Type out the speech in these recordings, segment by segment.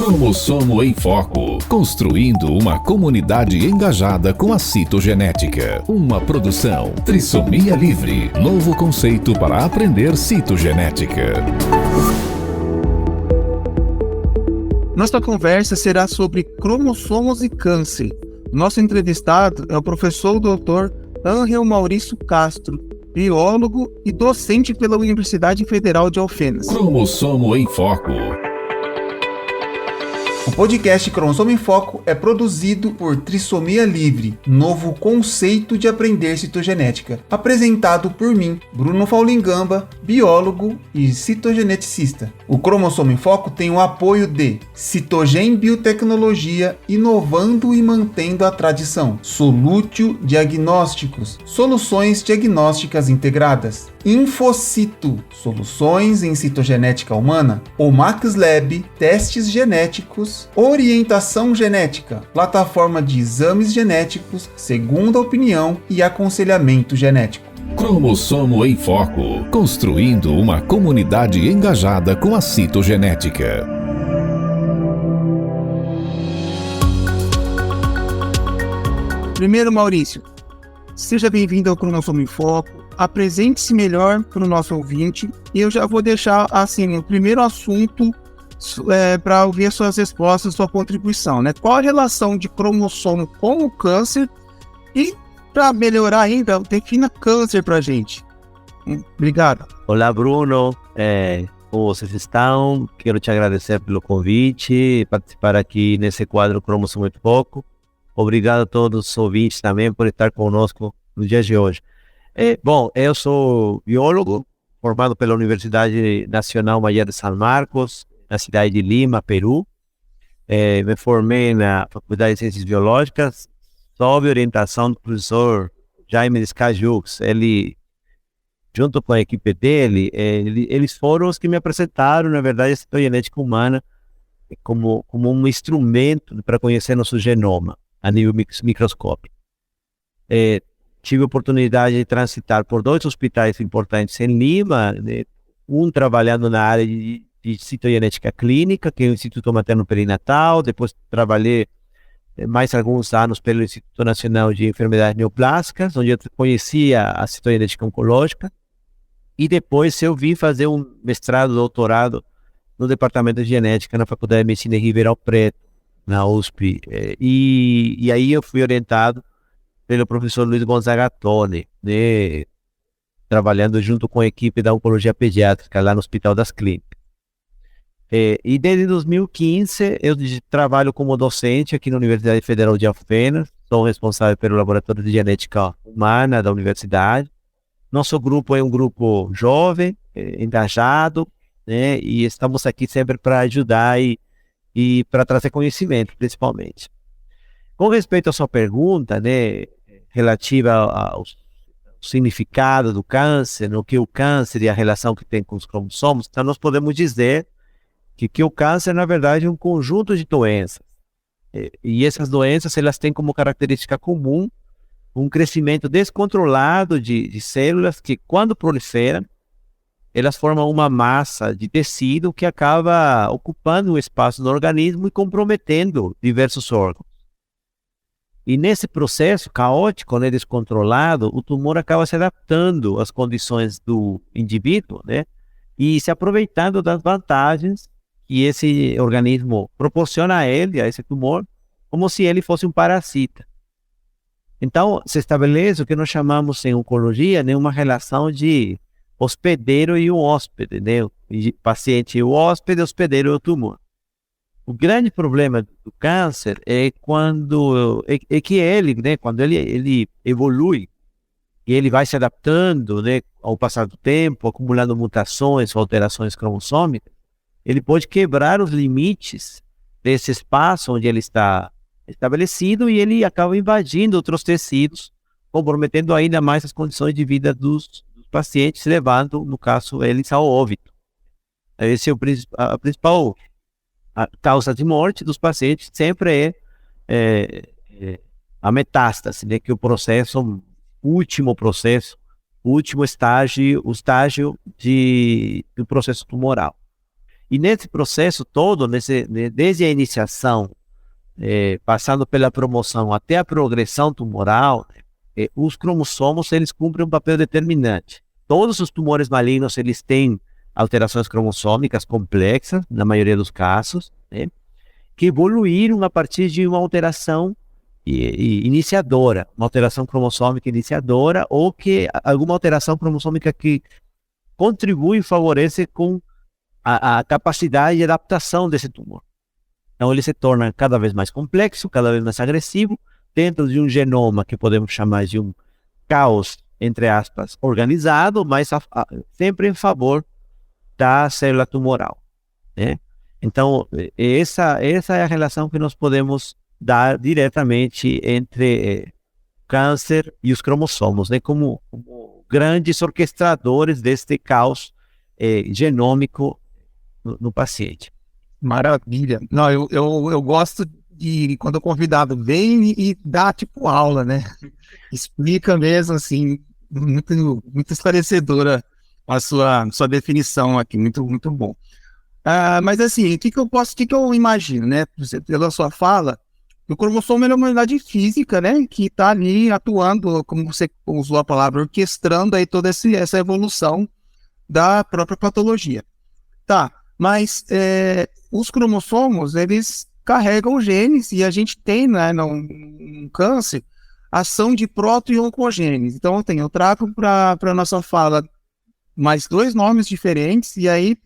Cromossomo em Foco, construindo uma comunidade engajada com a citogenética. Uma produção Trissomia Livre, novo conceito para aprender citogenética. Nossa conversa será sobre cromossomos e câncer. Nosso entrevistado é o professor Dr. Ángel Maurício Castro, biólogo e docente pela Universidade Federal de Alfenas. Cromossomo em Foco. O podcast Cromossomo em Foco é produzido por Trissomia Livre, novo conceito de aprender citogenética, apresentado por mim, Bruno Faulingamba, biólogo e citogeneticista. O Cromossomo em Foco tem o apoio de Citogen Biotecnologia, inovando e mantendo a tradição, Solútil Diagnósticos, soluções diagnósticas integradas, Infocito, soluções em citogenética humana, Omax Lab, testes genéticos, orientação genética, plataforma de exames genéticos, segunda opinião e aconselhamento genético. Cromossomo em Foco, construindo uma comunidade engajada com a citogenética. Primeiro, Maurício, seja bem-vindo ao Cromossomo em Foco. Apresente-se melhor para o nosso ouvinte e eu já vou deixar assim o primeiro assunto para ouvir as suas respostas, sua contribuição, né? Qual a relação de cromossomo com o câncer e, para melhorar ainda, defina câncer para a gente. Obrigado. Olá, Bruno. Como vocês estão? Quero te agradecer pelo convite, participar aqui nesse quadro Cromossomo em Foco. Obrigado a todos os ouvintes também por estar conosco no dia de hoje. Bom, eu sou biólogo, formado pela Universidade Nacional Mayor de San Marcos, na cidade de Lima, Peru. Me formei na Faculdade de Ciências Biológicas, sob orientação do professor Jaime Descajux. Ele, junto com a equipe dele, eles foram os que me apresentaram, na verdade, a citogenética humana como um instrumento para conhecer nosso genoma a nível microscópico. Tive a oportunidade de transitar por 2 hospitais importantes em Lima, um trabalhando na área de citogenética clínica, que é o Instituto Materno Perinatal. Depois trabalhei mais alguns anos pelo Instituto Nacional de Enfermidades Neoplásicas, onde eu conhecia a citogenética oncológica. E depois eu vim fazer um mestrado, doutorado no Departamento de Genética na Faculdade de Medicina de Ribeirão Preto, na USP. E aí eu fui orientado pelo professor Luiz Gonzaga Tone, né, trabalhando junto com a equipe da Oncologia Pediátrica lá no Hospital das Clínicas. E desde 2015 eu trabalho como docente aqui na Universidade Federal de Alfenas, sou responsável pelo Laboratório de Genética Humana da Universidade. Nosso grupo é um grupo jovem, engajado, né, e estamos aqui sempre para ajudar e para trazer conhecimento, principalmente. Com respeito à sua pergunta, né, relativa ao significado do câncer, no que o câncer e a relação que tem com os cromossomos, então nós podemos dizer que o câncer, na verdade, é um conjunto de doenças. E essas doenças, elas têm como característica comum um crescimento descontrolado de células que, quando proliferam, elas formam uma massa de tecido que acaba ocupando um espaço no organismo e comprometendo diversos órgãos. E nesse processo caótico, né, descontrolado, o tumor acaba se adaptando às condições do indivíduo, né, e se aproveitando das vantagens que esse organismo proporciona a ele, a esse tumor, como se ele fosse um parasita. Então, se estabelece o que nós chamamos em oncologia, né, uma relação de hospedeiro e o hóspede, né, paciente e o hóspede, hospedeiro e o tumor. O grande problema do câncer é que ele, né, quando ele evolui e ele vai se adaptando, né, ao passar do tempo, acumulando mutações ou alterações cromossômicas, ele pode quebrar os limites desse espaço onde ele está estabelecido e ele acaba invadindo outros tecidos, comprometendo ainda mais as condições de vida dos pacientes, levando, no caso, eles ao óbito. Esse é a principal causa de morte dos pacientes, sempre a metástase, né, que é o último estágio, o estágio do processo tumoral. E nesse processo todo, desde a iniciação, passando pela promoção até a progressão tumoral, os cromossomos eles cumprem um papel determinante. Todos os tumores malignos eles têm alterações cromossômicas complexas, na maioria dos casos, né, que evoluíram a partir de uma alteração iniciadora, uma alteração cromossômica iniciadora, ou que alguma alteração cromossômica que contribui e favorece com a capacidade de adaptação desse tumor. Então ele se torna cada vez mais complexo, cada vez mais agressivo, dentro de um genoma que podemos chamar de um caos, entre aspas, organizado, mas sempre em favor da célula tumoral, né? Então, essa é a relação que nós podemos dar diretamente entre câncer e os cromossomos, né? Como grandes orquestradores deste caos genômico no paciente. Maravilha. Não, eu gosto de quando o convidado vem e dá tipo aula, né? Explica mesmo, assim, muito esclarecedora a sua definição aqui, muito bom. Mas assim, o que eu imagino, né? Pela sua fala, o cromossomo é uma unidade física, né? Que está ali atuando, como você usou a palavra, orquestrando aí toda essa evolução da própria patologia. Tá, mas os cromossomos, eles carregam genes e a gente tem, né, no câncer, ação de proto e oncogenes. Então, eu trago para a nossa fala mais 2 nomes diferentes e aí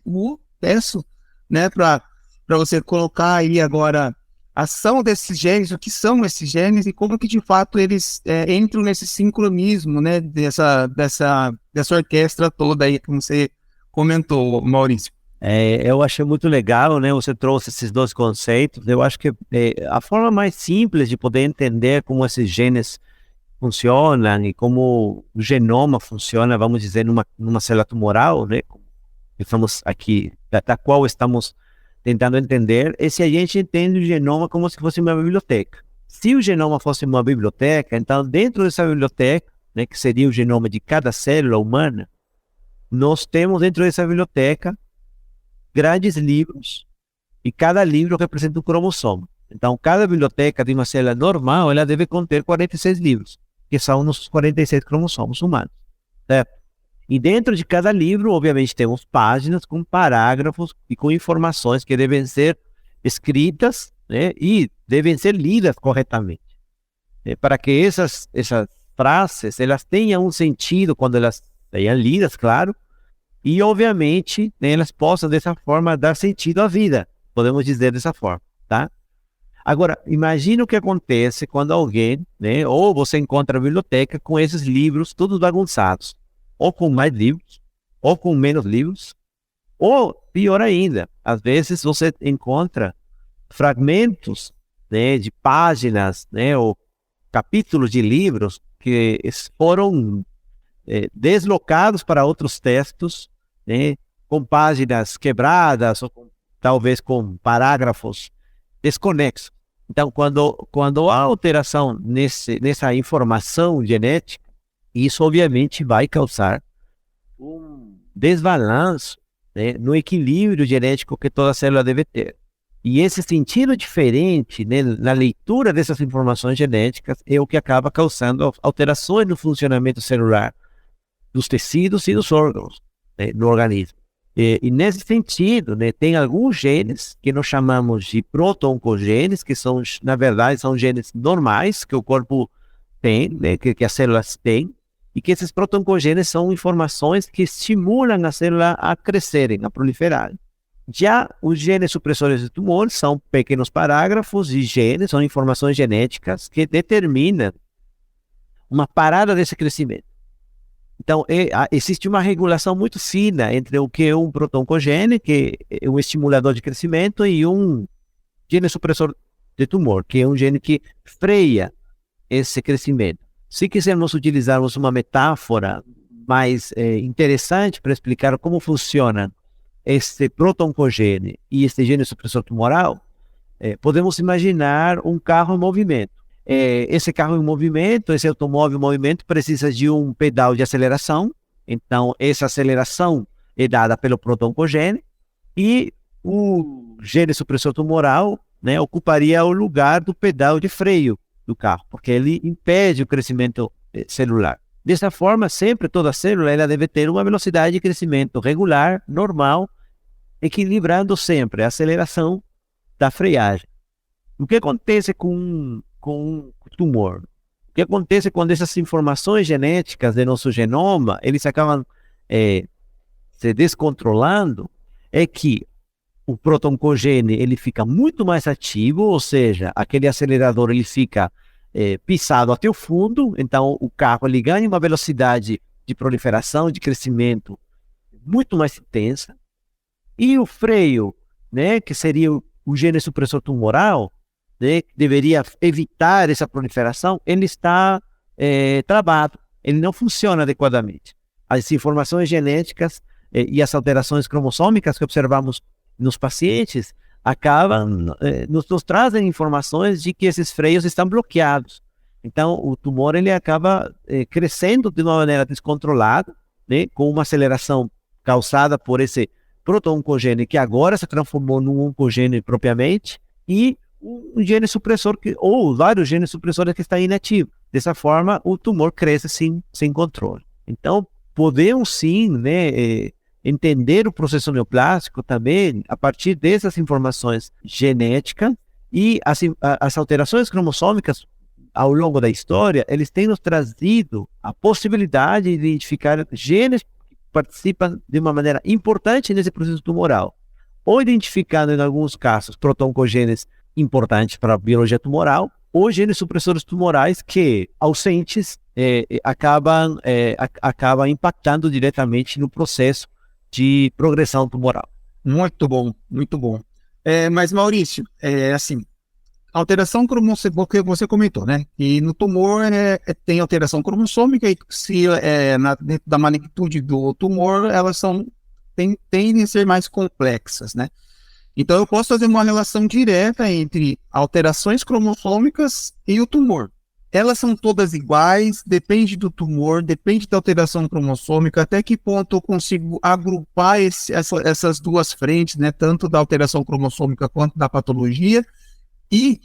peço, né, para você colocar aí agora a ação desses genes, o que são esses genes e como que de fato eles entram nesse sincronismo, né, dessa orquestra toda aí que você comentou, Maurício. Eu achei muito legal, né? Você trouxe esses 2 conceitos. Eu acho que a forma mais simples de poder entender como esses genes funcionam e como o genoma funciona, vamos dizer, numa célula tumoral, né? Estamos aqui, da qual estamos tentando entender, é se a gente entende o genoma como se fosse uma biblioteca. Se o genoma fosse uma biblioteca, então dentro dessa biblioteca, né, que seria o genoma de cada célula humana, nós temos dentro dessa biblioteca grandes livros, e cada livro representa um cromossomo. Então, cada biblioteca de uma célula normal, ela deve conter 46 livros, que são os 46 cromossomos humanos, certo? E dentro de cada livro, obviamente, temos páginas com parágrafos e com informações que devem ser escritas, né, e devem ser lidas corretamente, né, para que essas frases, elas tenham um sentido quando elas sejam lidas, claro, e, obviamente, né, elas possam, dessa forma, dar sentido à vida. Podemos dizer dessa forma, tá? Agora, imagina o que acontece quando alguém, né, ou você encontra a biblioteca com esses livros todos bagunçados. Ou com mais livros, ou com menos livros. Ou, pior ainda, às vezes você encontra fragmentos, né, de páginas, né, ou capítulos de livros que foram deslocados para outros textos, né, com páginas quebradas ou talvez com parágrafos desconexos. Então, quando há alteração nessa informação genética, isso obviamente vai causar um desbalanço, né, no equilíbrio genético que toda célula deve ter. E esse sentido diferente, né, na leitura dessas informações genéticas é o que acaba causando alterações no funcionamento celular dos tecidos e dos órgãos, né, no organismo. E nesse sentido, né, tem alguns genes que nós chamamos de proto-oncogenes, que são, na verdade, são genes normais que o corpo tem, né, que as células têm, e que esses proto-oncogenes são informações que estimulam a célula a crescerem, a proliferarem. Já os genes supressores de tumores são pequenos parágrafos de genes, são informações genéticas que determinam uma parada desse crescimento. Então, existe uma regulação muito fina entre o que é um proto-oncogene, que é um estimulador de crescimento, e um gene supressor de tumor, que é um gene que freia esse crescimento. Se quisermos utilizarmos uma metáfora mais interessante para explicar como funciona este proto-oncogene e este gene supressor tumoral, podemos imaginar um carro em movimento. Esse carro em movimento, esse automóvel em movimento, precisa de um pedal de aceleração. Então, essa aceleração é dada pelo proto-oncogene, e o gene supressor tumoral, né, ocuparia o lugar do pedal de freio do carro, porque ele impede o crescimento celular. Dessa forma, sempre toda célula ela deve ter uma velocidade de crescimento regular, normal, equilibrando sempre a aceleração da freagem. O que acontece com o tumor? O que acontece quando essas informações genéticas do nosso genoma, eles acabam se descontrolando, é que o proton-cogene ele fica muito mais ativo, ou seja, aquele acelerador ele fica pisado até o fundo, então o carro ele ganha uma velocidade de proliferação, de crescimento muito mais intensa, e o freio, né, que seria o gene supressor tumoral, né, que deveria evitar essa proliferação, ele está travado, ele não funciona adequadamente. As informações genéticas e as alterações cromossômicas que observamos nos pacientes acabam, nos trazem informações de que esses freios estão bloqueados. Então, o tumor ele acaba crescendo de uma maneira descontrolada, né, com uma aceleração causada por esse proto-oncogene que agora se transformou num oncogene propriamente, e um gene supressor, ou vários genes supressores que estão inativos. Dessa forma, o tumor cresce sem controle. Então, podemos sim, né, entender o processo neoplásico também a partir dessas informações genéticas, e as alterações cromossômicas ao longo da história, eles têm nos trazido a possibilidade de identificar genes que participam de uma maneira importante nesse processo tumoral, ou identificando em alguns casos protoncogenes importantes para a biologia tumoral, ou genes supressores tumorais que, ausentes, acabam impactando diretamente no processo de progressão tumoral. Muito bom, muito bom. Mas, Maurício, assim, alteração cromossômica, que você comentou, né? E no tumor tem alteração cromossômica, e se dentro da magnitude do tumor, elas tendem a ser mais complexas, né? Então, eu posso fazer uma relação direta entre alterações cromossômicas e o tumor. Elas são todas iguais, depende do tumor, depende da alteração cromossômica, até que ponto eu consigo agrupar essas duas frentes, né, tanto da alteração cromossômica quanto da patologia, e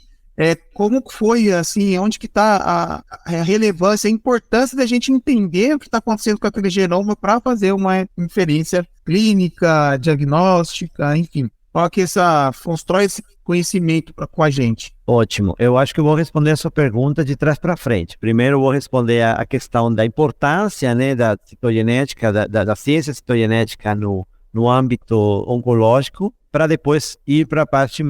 como foi, assim, onde que está a relevância, a importância da gente entender o que está acontecendo com aquele genoma para fazer uma inferência clínica, diagnóstica, enfim. Qual que constrói esse conhecimento com a gente? Ótimo. Eu acho que eu vou responder a sua pergunta de trás para frente. Primeiro eu vou responder a questão da importância, né, da citogenética, da ciência citogenética no âmbito oncológico, para depois ir para a parte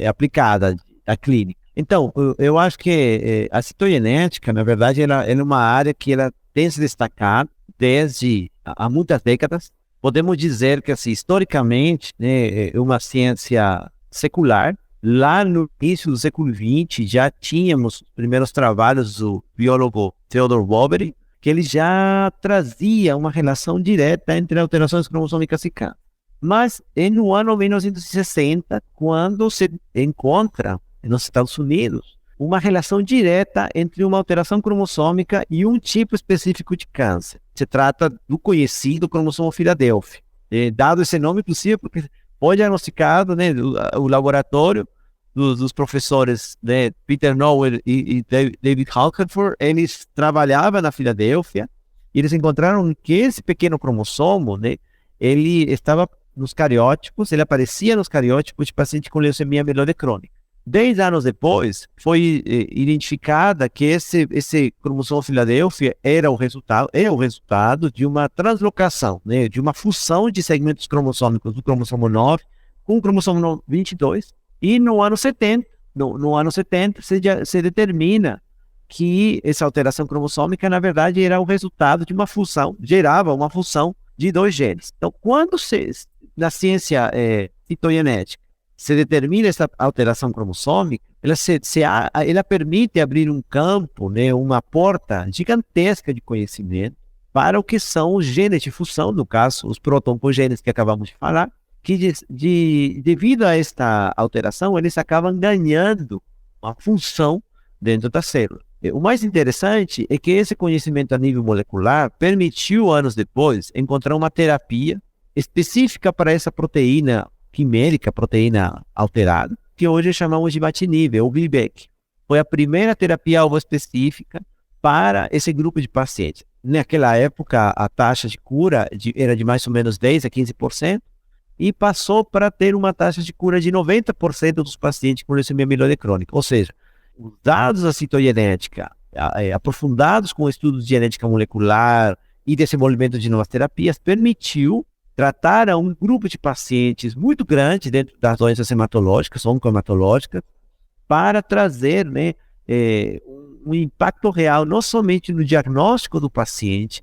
aplicada da clínica. Então, eu acho que a citogenética, na verdade, ela é uma área que ela tem se destacado desde há muitas décadas. Podemos dizer que, assim, historicamente, né, é uma ciência secular. Lá no início do século XX, já tínhamos os primeiros trabalhos do biólogo Theodor Wolbery, que ele já trazia uma relação direta entre alterações cromossômicas e câncer. Mas no ano 1960, quando se encontra nos Estados Unidos uma relação direta entre uma alteração cromossômica e um tipo específico de câncer. Se trata do conhecido cromossomo Filadélfia. Dado esse nome possível, porque foi diagnosticado, né, o laboratório dos professores, né, Peter Nowell e David Halkenford, eles trabalhavam na Filadélfia, e eles encontraram que esse pequeno cromossomo, né, ele estava nos cariótipos, ele aparecia nos cariótipos de paciente com leucemia mieloide crônica. 10 anos depois, foi identificada que esse cromossomo Filadélfia é o resultado de uma translocação, né, de uma fusão de segmentos cromossômicos do cromossomo 9 com o cromossomo 22, e no ano 70 se determina que essa alteração cromossômica, na verdade, era o resultado de uma fusão, gerava uma fusão de dois genes. Então, quando na ciência citogenética se determina essa alteração cromossômica, ela permite abrir um campo, né, uma porta gigantesca de conhecimento para o que são os genes de fusão, no caso, os protoncogenes que acabamos de falar, que devido a esta alteração, eles acabam ganhando uma função dentro da célula. O mais interessante é que esse conhecimento a nível molecular permitiu, anos depois, encontrar uma terapia específica para essa proteína quimérica, proteína alterada, que hoje chamamos de imatinib, ou Gleevec. Foi a primeira terapia alvo específica para esse grupo de pacientes. Naquela época, a taxa de cura era de mais ou menos 10% a 15%, e passou para ter uma taxa de cura de 90% dos pacientes com leucemia amiloide crônica. Ou seja, os dados da citogenética, aprofundados com estudos de genética molecular e desenvolvimento de novas terapias, permitiu tratar a um grupo de pacientes muito grande dentro das doenças hematológicas, oncohematológicas, para trazer, né, um impacto real, não somente no diagnóstico do paciente,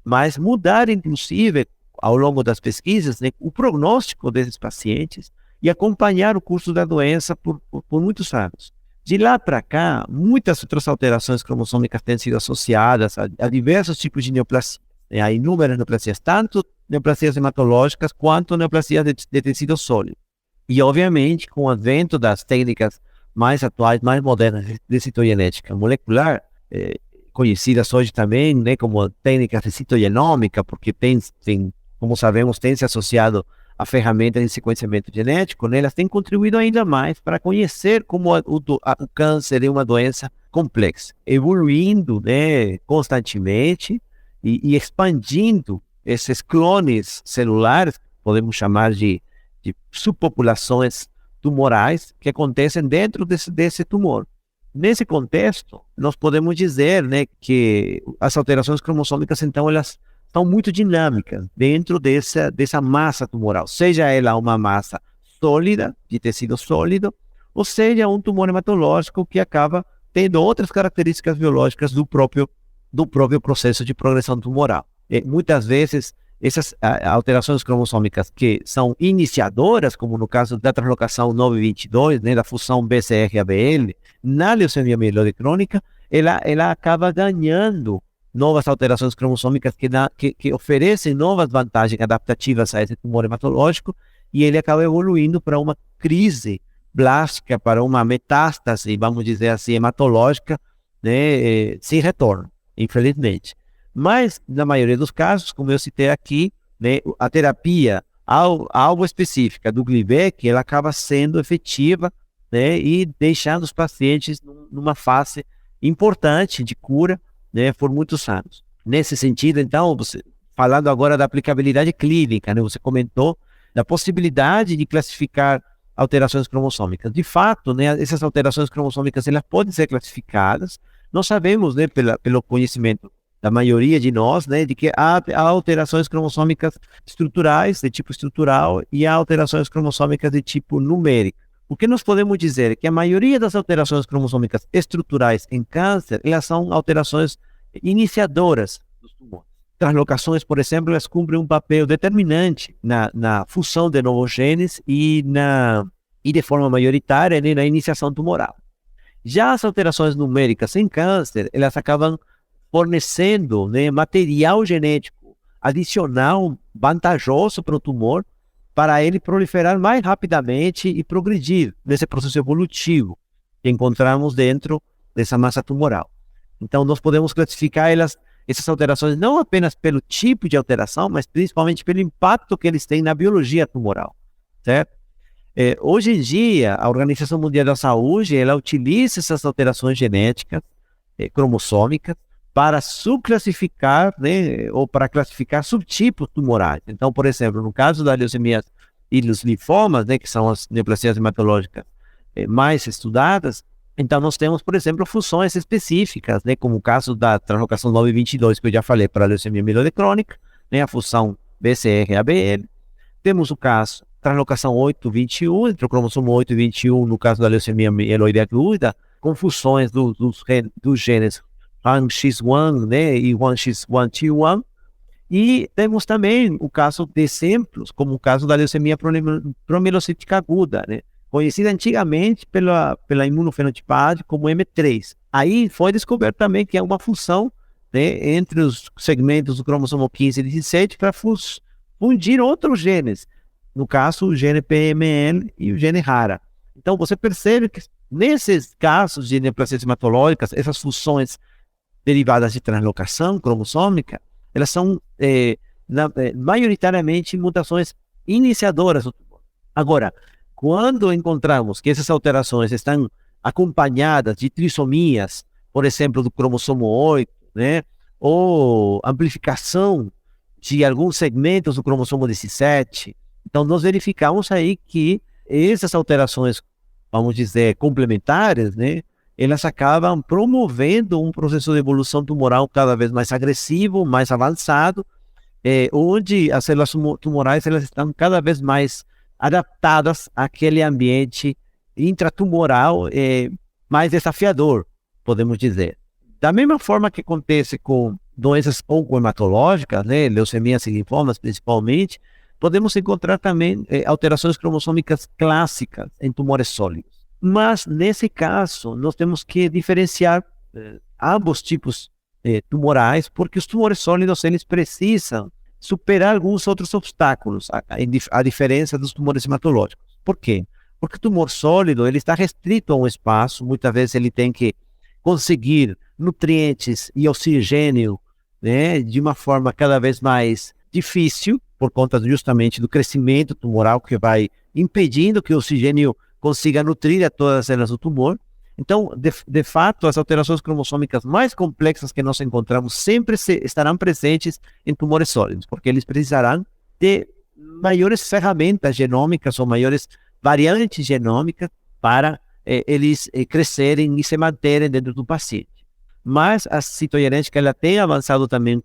mas mudar, inclusive, ao longo das pesquisas, né, o prognóstico desses pacientes e acompanhar o curso da doença por muitos anos. De lá para cá, muitas outras alterações cromossômicas têm sido associadas a diversos tipos de neoplasias. Há inúmeras neoplasias, tanto neoplasias hematológicas quanto neoplasias de tecido sólido. E, obviamente, com o advento das técnicas mais atuais, mais modernas de citogenética molecular, conhecidas hoje também, né, como técnicas de citogenômica, porque como sabemos, tem se associado a ferramentas de sequenciamento genético, né, elas têm contribuído ainda mais para conhecer como o câncer é uma doença complexa, evoluindo, né, constantemente e expandindo esses clones celulares, podemos chamar de subpopulações tumorais, que acontecem dentro desse tumor. Nesse contexto, nós podemos dizer, né, que as alterações cromossômicas, então, elas são muito dinâmicas dentro dessa massa tumoral, seja ela uma massa sólida, de tecido sólido, ou seja um tumor hematológico que acaba tendo outras características biológicas do próprio processo de progressão tumoral. E, muitas vezes, essas alterações cromossômicas que são iniciadoras, como no caso da translocação 922, né, da fusão BCR-ABL, na leucemia amiloide crônica, ela acaba ganhando novas alterações cromossômicas que oferecem novas vantagens adaptativas a esse tumor hematológico, e ele acaba evoluindo para uma crise blástica, para uma metástase, vamos dizer assim, hematológica, né, sem retorno, infelizmente. Mas, na maioria dos casos, como eu citei aqui, né, a terapia alvo específica do Gleevec, ela acaba sendo efetiva, né, e deixando os pacientes numa fase importante de cura, né, por muitos anos. Nesse sentido, então, falando agora da aplicabilidade clínica, né, você comentou da possibilidade de classificar alterações cromossômicas. De fato, né, essas alterações cromossômicas elas podem ser classificadas. Nós sabemos, né, pelo conhecimento da maioria de nós, né, de que há alterações cromossômicas estruturais, de tipo estrutural, e há alterações cromossômicas de tipo numérico. O que nós podemos dizer é que a maioria das alterações cromossômicas estruturais em câncer, elas são alterações iniciadoras dos tumores. Translocações, por exemplo, elas cumprem um papel determinante na fusão de novos genes e de forma maioritária, né, na iniciação tumoral. Já as alterações numéricas em câncer, elas acabam fornecendo, né, material genético adicional vantajoso para o tumor, para ele proliferar mais rapidamente e progredir nesse processo evolutivo que encontramos dentro dessa massa tumoral. Então, nós podemos classificar essas alterações não apenas pelo tipo de alteração, mas principalmente pelo impacto que eles têm na biologia tumoral, certo? Hoje em dia, a Organização Mundial da Saúde, ela utiliza essas alterações genéticas, cromossômicas, para subclassificar, né, ou para classificar subtipos tumorais. Então, por exemplo, no caso da leucemia e dos linfomas, né, que são as neoplasias hematológicas mais estudadas, então nós temos, por exemplo, funções específicas, né, como o caso da translocação 922, que eu já falei, para a leucemia amiloide crônica, né, a função BCR-ABL. Temos o caso translocação 821, entre o cromossomo 8 e 21, no caso da leucemia mieloide aguda, com funções dos genes RUNX1, né, e RUNX1T1, e temos também o caso de exemplos, como o caso da leucemia promilocítica aguda, né, conhecida antigamente pela imunofenotipagem como M3. Aí foi descoberto também que é uma função, né, entre os segmentos do cromossomo 15 e 17 para fundir outros genes, no caso o gene PML e o gene RARA. Então você percebe que nesses casos de neoplasias hematológicas, essas funções derivadas de translocação cromossômica, elas são maioritariamente mutações iniciadoras do tumor. Agora, quando encontramos que essas alterações estão acompanhadas de trissomias, por exemplo, do cromossomo 8, né, ou amplificação de alguns segmentos do cromossomo 17, então nós verificamos aí que essas alterações, vamos dizer, complementares, né, elas acabam promovendo um processo de evolução tumoral cada vez mais agressivo, mais avançado, onde as células tumorais elas estão cada vez mais adaptadas àquele ambiente intratumoral mais desafiador, podemos dizer. Da mesma forma que acontece com doenças oncohematológicas, né, leucemias e linfomas principalmente, podemos encontrar também alterações cromossômicas clássicas em tumores sólidos. Mas, nesse caso, nós temos que diferenciar ambos tipos tumorais, porque os tumores sólidos eles precisam superar alguns outros obstáculos, a diferença dos tumores hematológicos. Por quê? Porque o tumor sólido ele está restrito a um espaço, muitas vezes ele tem que conseguir nutrientes e oxigênio, né, de uma forma cada vez mais difícil, por conta justamente do crescimento tumoral que vai impedindo que o oxigênio consiga nutrir a todas as células do tumor. Então, de fato, as alterações cromossômicas mais complexas que nós encontramos sempre estarão presentes em tumores sólidos, porque eles precisarão de maiores ferramentas genômicas ou maiores variantes genômicas para eles crescerem e se manterem dentro do paciente. Mas a citogenética ela tem avançado também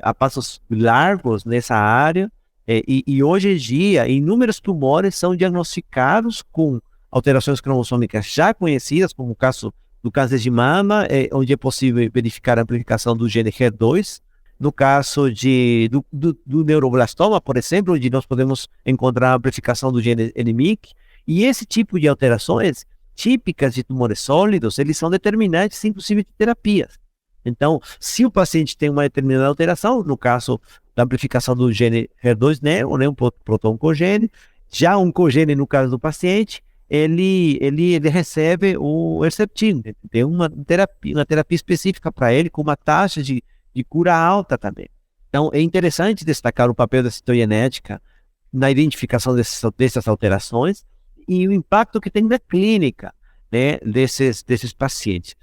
a passos largos nessa área, e hoje em dia inúmeros tumores são diagnosticados com alterações cromossômicas já conhecidas, como o caso do câncer de mama, onde é possível verificar a amplificação do gene HER2. No caso do neuroblastoma, por exemplo, onde nós podemos encontrar a amplificação do gene NMYC. E esse tipo de alterações típicas de tumores sólidos, eles são determinantes, inclusive, de terapias. Então, se o paciente tem uma determinada alteração, no caso da amplificação do gene HER2-neo, né, um proto-oncogene, já um cogene no caso do paciente, ele recebe o Herceptin, tem uma terapia específica para ele, com uma taxa de cura alta também. Então, é interessante destacar o papel da citogenética na identificação dessas alterações e o impacto que tem na clínica, né, desses pacientes.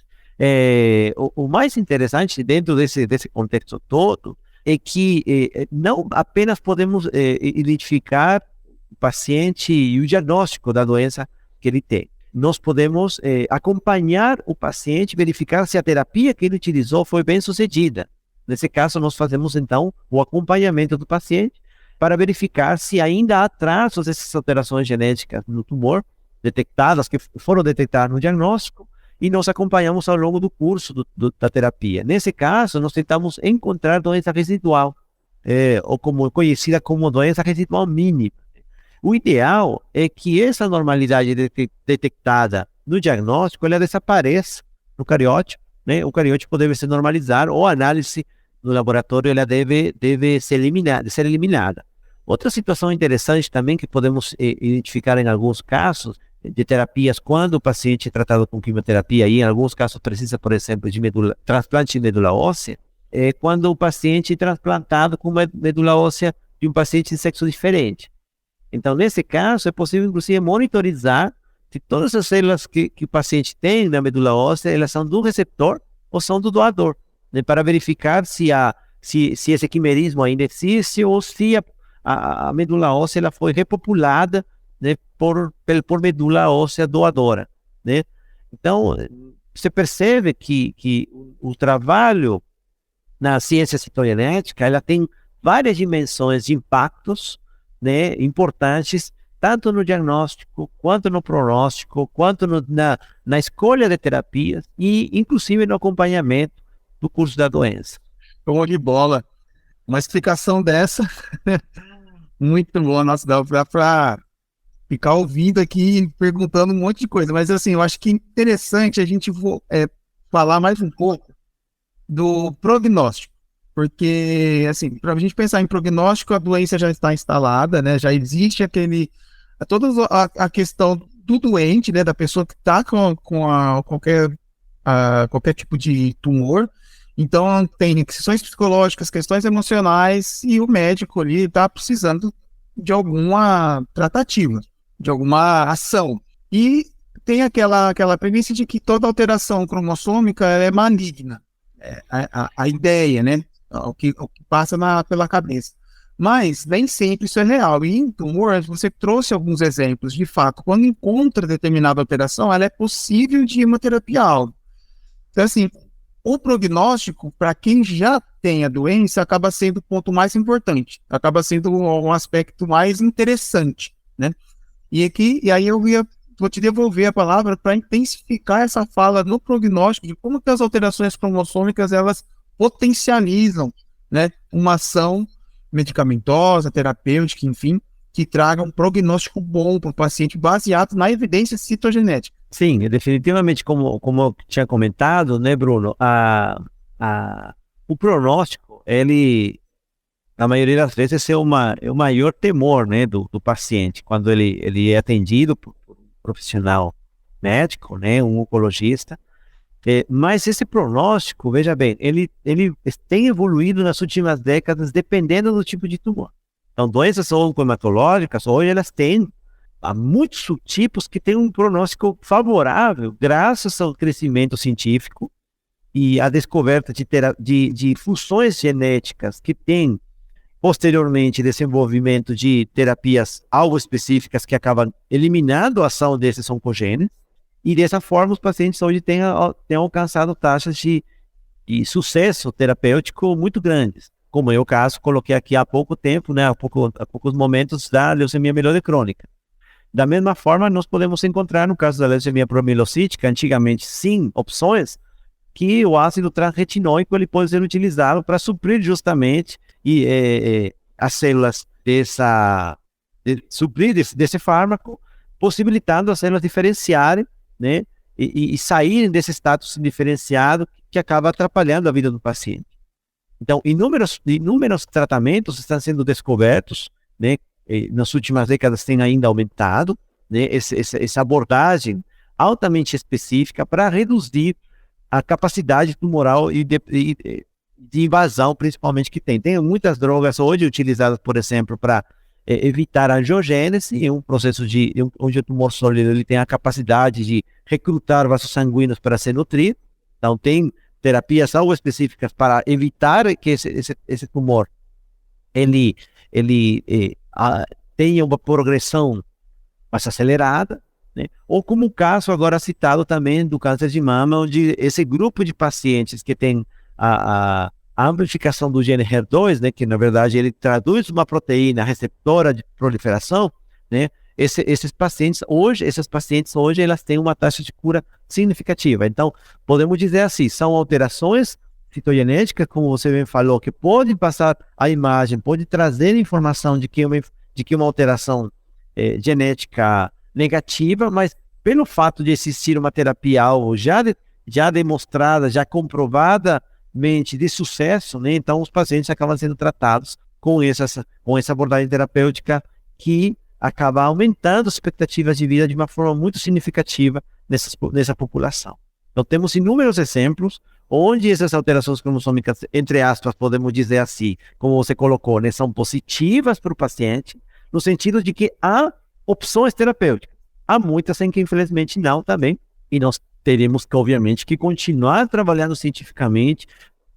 O mais interessante dentro desse contexto todo é que não apenas podemos identificar o paciente e o diagnóstico da doença que ele tem. Nós podemos acompanhar o paciente, verificar se a terapia que ele utilizou foi bem sucedida. Nesse caso, nós fazemos então o acompanhamento do paciente para verificar se ainda há traços dessas alterações genéticas no tumor detectadas, que foram detectadas no diagnóstico, e nós acompanhamos ao longo do curso da terapia. Nesse caso, nós tentamos encontrar doença residual, ou conhecida como doença residual mínima. O ideal é que essa normalidade detectada no diagnóstico ela desapareça no cariótipo, né? O cariótipo deve ser normalizado, ou a análise no laboratório ela deve ser eliminada. Outra situação interessante também que podemos identificar em alguns casos de terapias, quando o paciente é tratado com quimioterapia, e em alguns casos precisa, por exemplo, de transplante de medula óssea, é quando o paciente é transplantado com medula óssea de um paciente de sexo diferente. Então, nesse caso, é possível, inclusive, monitorizar se todas as células que o paciente tem na medula óssea, elas são do receptor ou são do doador, né, para verificar se esse quimerismo ainda existe ou se a medula óssea ela foi repopulada, né, por medula óssea doadora, né? Então, você percebe que o trabalho na ciência citogenética ela tem várias dimensões de impactos, né, importantes, tanto no diagnóstico, quanto no pronóstico, quanto na escolha de terapias e, inclusive, no acompanhamento do curso da doença. Show de bola. Uma explicação dessa, muito boa. Nossa, dá para ficar ouvindo aqui, perguntando um monte de coisa. Mas, assim, eu acho que é interessante a gente falar mais um pouco do prognóstico. Porque, assim, para a gente pensar em prognóstico, a doença já está instalada, né? Já existe toda a questão do doente, né? Da pessoa que está com qualquer tipo de tumor. Então, tem questões psicológicas, questões emocionais, e o médico ali está precisando de alguma tratativa. de alguma ação. E tem aquela premissa de que toda alteração cromossômica é maligna. A ideia, né? O que passa pela cabeça. Mas nem sempre isso é real. E em tumor, você trouxe alguns exemplos. De fato, quando encontra determinada alteração, ela é possível de hemoterapia-alvo. Então, assim, o prognóstico, para quem já tem a doença, acaba sendo o ponto mais importante. Acaba sendo um aspecto mais interessante, né? E aí vou te devolver a palavra para intensificar essa fala no prognóstico de como que as alterações cromossômicas elas potencializam, né, uma ação medicamentosa, terapêutica, enfim, que traga um prognóstico bom para o paciente baseado na evidência citogenética. Sim, definitivamente, como eu tinha comentado, né, Bruno, o pronóstico, ele, na maioria das vezes, é o maior temor, né, do paciente, quando ele é atendido por um profissional médico, né, um oncologista. Mas esse pronóstico, veja bem, ele tem evoluído nas últimas décadas dependendo do tipo de tumor. Então, doenças oncohematológicas, hoje elas têm há muitos subtipos que têm um pronóstico favorável graças ao crescimento científico e à descoberta de funções genéticas que têm posteriormente desenvolvimento de terapias algo específicas que acabam eliminando a ação desses oncogenes. E dessa forma, os pacientes hoje têm alcançado taxas de sucesso terapêutico muito grandes. Como é o caso, coloquei aqui há pouco tempo, né, há poucos momentos, da leucemia mieloide crônica. Da mesma forma, nós podemos encontrar, no caso da leucemia promielocítica, antigamente sem opções, que o ácido transretinóico ele pode ser utilizado para suprir justamente as células suprir desse fármaco, possibilitando as células diferenciarem, né, e saírem desse status diferenciado que acaba atrapalhando a vida do paciente. Então, inúmeros tratamentos estão sendo descobertos, né, nas últimas décadas tem ainda aumentado, né, essa abordagem altamente específica para reduzir a capacidade tumoral e de invasão, principalmente, que tem. Tem muitas drogas hoje utilizadas, por exemplo, para evitar a angiogênese, em um processo onde o tumor sólido ele tem a capacidade de recrutar vasos sanguíneos para se nutrir. Então, tem terapias algo específicas para evitar que esse tumor tenha uma progressão mais acelerada, né? Ou como o caso agora citado também do câncer de mama, onde esse grupo de pacientes que tem a amplificação do gene HER2, né, que na verdade ele traduz uma proteína receptora de proliferação, né? Esses pacientes hoje elas têm uma taxa de cura significativa. Então, podemos dizer assim, são alterações citogenéticas, como você bem falou, que podem passar a imagem, pode trazer informação de que uma alteração genética negativa, mas pelo fato de existir uma terapia-alvo já demonstrada, já comprovadamente de sucesso, né? Então os pacientes acabam sendo tratados com essa abordagem terapêutica que acaba aumentando as expectativas de vida de uma forma muito significativa nessa população. Então temos inúmeros exemplos onde essas alterações cromossômicas, entre aspas, podemos dizer assim, como você colocou, né, são positivas para o paciente, no sentido de que há opções terapêuticas. Há muitas em que infelizmente não também, e nós teremos que, obviamente, que continuar trabalhando cientificamente,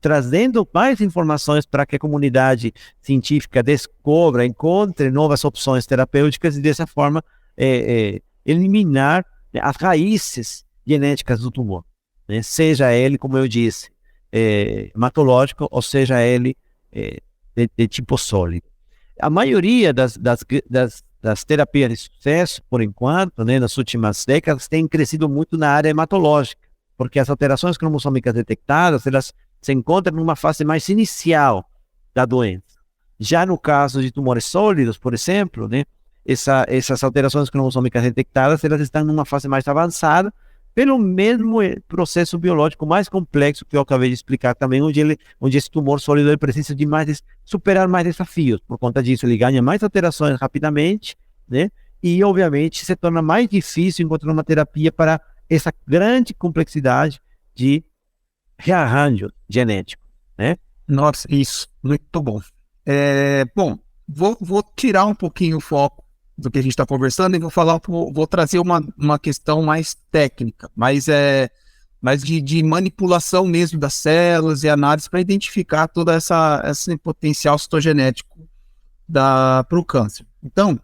trazendo mais informações para que a comunidade científica descubra, encontre novas opções terapêuticas e dessa forma eliminar, né, as raízes genéticas do tumor, né? Seja ele, como eu disse, hematológico ou seja ele de tipo sólido. A maioria das terapias de sucesso, por enquanto, né, nas últimas décadas, tem crescido muito na área hematológica, porque as alterações cromossômicas detectadas, elas se encontram numa fase mais inicial da doença. Já no caso de tumores sólidos, por exemplo, né, essas alterações cromossômicas detectadas, elas estão numa fase mais avançada, pelo mesmo processo biológico mais complexo que eu acabei de explicar também, onde esse tumor sólido ele precisa de superar mais desafios. Por conta disso, ele ganha mais alterações rapidamente, né? E, obviamente, se torna mais difícil encontrar uma terapia para essa grande complexidade de rearranjo genético, né? Nossa, isso, muito bom. Bom, vou tirar um pouquinho o foco do que a gente está conversando, e vou trazer uma questão mais técnica, mas de manipulação mesmo das células e análise para identificar todo esse potencial citogenético para o câncer. Então,